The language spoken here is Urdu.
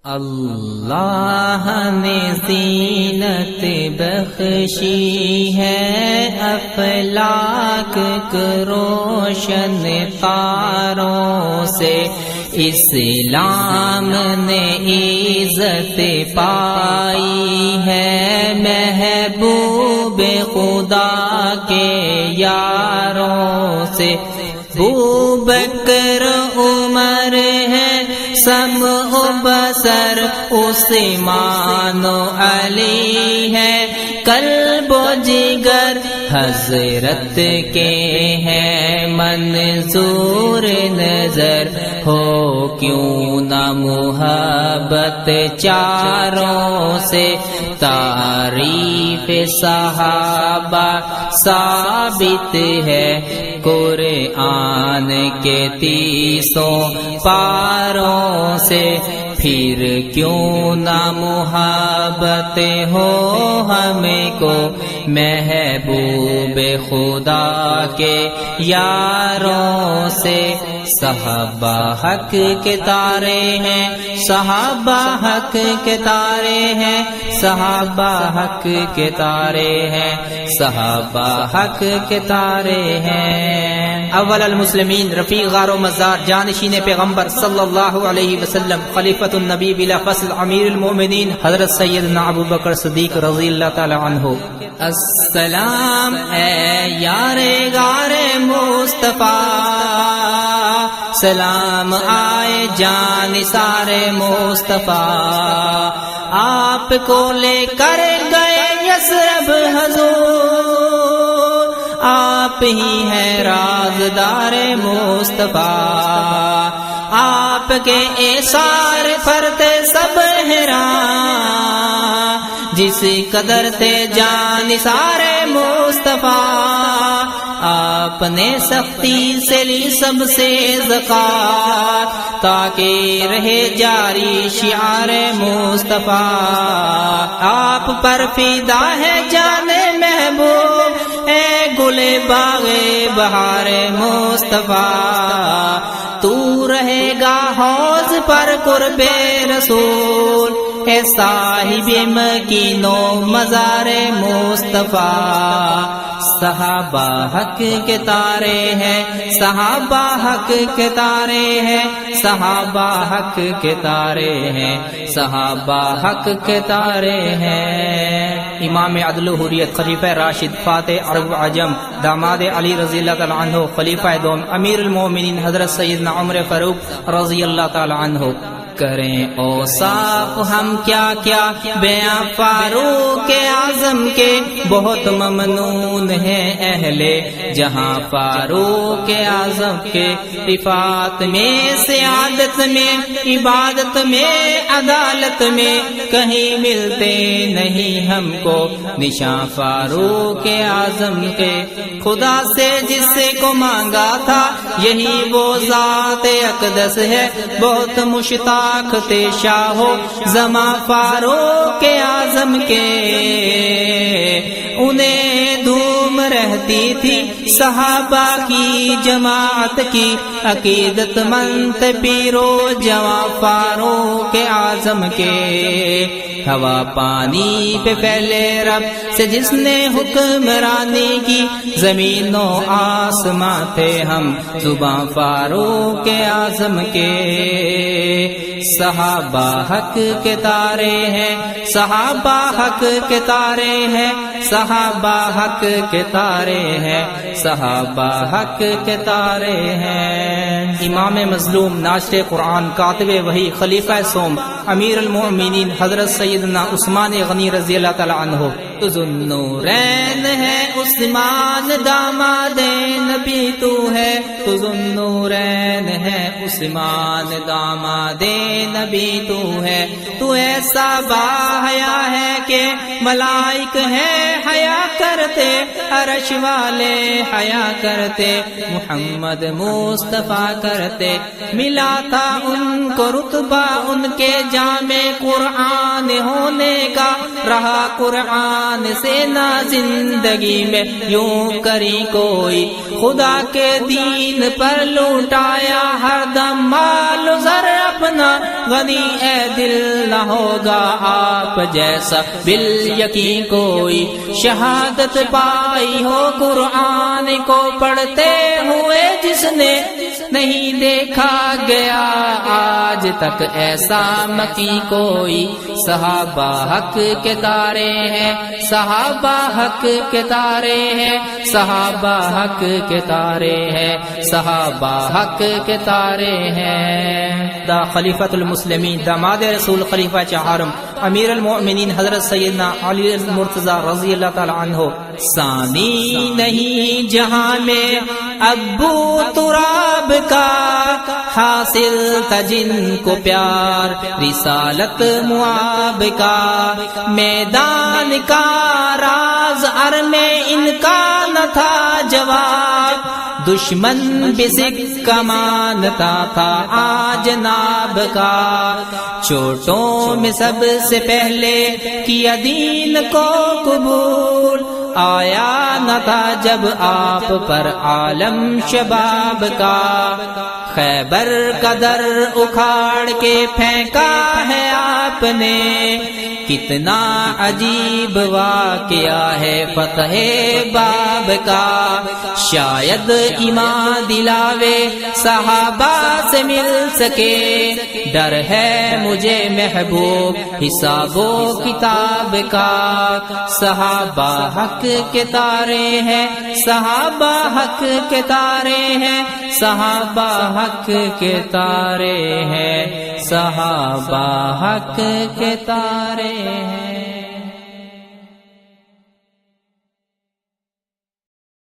اللہ نے زینت بخشی ہے افلاک کو روشن تاروں سے، اسلام نے عزت پائی ہے محبوب خدا کے یاروں سے۔ ابوبکر عمر ہے سمع و بصر، عثمان و علی ہے قلب و جگر، حضرت کے ہیں منظور نظر، ہو کیوں نہ محبت چاروں سے۔ تعریف صحابہ ثابت ہے قرآن کے 30 پاروں سے، پھر کیوں نہ محبت ہو ہمیں کو محبوب خدا کے یاروں سے۔ صحابہ حق کے تارے ہیں، صحابہ حق کے تارے ہیں، صحابہ حق کے تارے ہیں، صحابہ حق کے تارے ہیں۔ اول المسلمین، رفیع غار و مزار، جانشین پیغمبر صلی اللہ علیہ وسلم، خلیفۃ النبی بلا فصل، امیر المومنین حضرت سیدنا ابوبکر صدیق رضی اللہ تعالی عنہ۔ السلام اے یار غار مصطفیٰ، سلام آئے جان سارے مصطفیٰ، آپ کو لے کر گئے یثرب حضور، آپ ہی ہیں رازدار مصطفیٰ، آپ کے ایثار فرتے سب حیران، جس قدر تھے جان سارے مصطفیٰ، آپ نے سختی سے لی سب سے زکات، تاکہ رہے جاری شعار مصطفیٰ، آپ پر فدا ہے جان محبوب، اے گل باغ بہار مصطفیٰ، تو رہے گا حوض پر قرب رسول، اے صاحب مکین و مزار مصطفیٰ۔ صحابہ حق کے تارے ہیں، صحابہ حق کے تارے ہیں، صحابہ حق کے تارے ہیں، صحابہ حق کے تارے ہیں۔ امام عدل و حریت، خلیفہ راشد، فاتح عرب و عجم، داماد علی رضی اللہ تعالی عنہ، خلیفہ دوم، امیر المومنین حضرت سیدنا عمر فاروق رضی اللہ تعالی عنہ۔ کریں اوصاف ہم کیا کیا بیاں فاروق اعظم کے، بہت ممنون ہیں اہل جہاں فاروق اعظم کے، رفعت میں سعادت میں عبادت میں عدالت میں، کہیں ملتے نہیں ہم کو نشاں فاروق اعظم کے۔ خدا سے جس سے کو مانگا تھا یہی وہ ذات اقدس ہے، بہت مشتاق تھے شاہو زماں فاروق اعظم کے، انہیں دھوم رہتی تھی صحابہ کی جماعت کی، عقیدت مند پیرو جواں فاروق اعظم کے۔ ہوا پانی پہ پھیلے رب سے جس نے حکمرانی کی، زمین و آسماں تھے ہم زباں فاروق اعظم کے۔ صحابہ حق کے تارے ہیں، صحابہ حق کے تارے ہیں، صحابہ حق کے تارے ہیں، صحابہ حق کے تارے ہیں۔ امام مظلوم، ناشر قرآن، کاتب وحی، خلیفہ سوم، امیر المومنین حضرت سیدنا عثمان غنی رضی اللہ تعالی عنہ۔ تو ذوالنورین ہے عثمان داماد نبی تو ہے، تو ذوالنورین ہے عثمان داماد نبی تو ہے، تو ایسا باحیا ہے کہ ملائک ہے حیا کرتے، عرش والے حیا کرتے، محمد مصطفیٰ کرتے، ملا تھا ان کو رتبہ ان کے جامع قرآن ہونے کا، رہا قرآن قرآن سے نہ زندگی میں یوں کری کوئی، خدا کے دین پر لوٹایا ہر دم مال و زر اپنا، غنی اے دل نہ ہوگا آپ جیسا بالیقین کوئی، شہادت پائی ہو قرآن کو پڑھتے ہوئے جس نے، نہیں دیکھا گیا آج تک ایسا مکی کوئی، صحابہ حق کے تارے ہیں، صحابہ حق کے تارے ہیں، صحابہ حق کے تارے ہیں، صحابہ حق کے تارے ہیں۔ دا خلیفۃ المسلمین داماد رسول خلیفہ چہارم امیر المؤمنین حضرت سیدنا علی المرتضی رضی اللہ تعالی عنہ، ثانی نہیں جہاں میں ابو تراب کا، حاصل تھا جن کو پیار رسالت معاب کا، میدان کا راز ار میں ان کا نہ تھا جواب، دشمن بھی سکہ مانتا تھا جناب کا، چوٹوں میں سب سے پہلے کیا دین کو قبول، آیا نہ تھا جب آپ پر عالم شباب کا، خیبر کا در اکھاڑ کے پھینکا ہے آپ نے، کتنا عجیب واقعہ ہے فتح باب کا، شاید ایمان دلاوے صحابہ سے مل سکے، ڈر ہے مجھے محبوب حساب و کتاب کا، صحابہ حق کے تارے ہیں، صحابہ حق کے تارے ہیں، صحابہ حق کے تارے ہیں، صحابہ حق کے تارے ہیں۔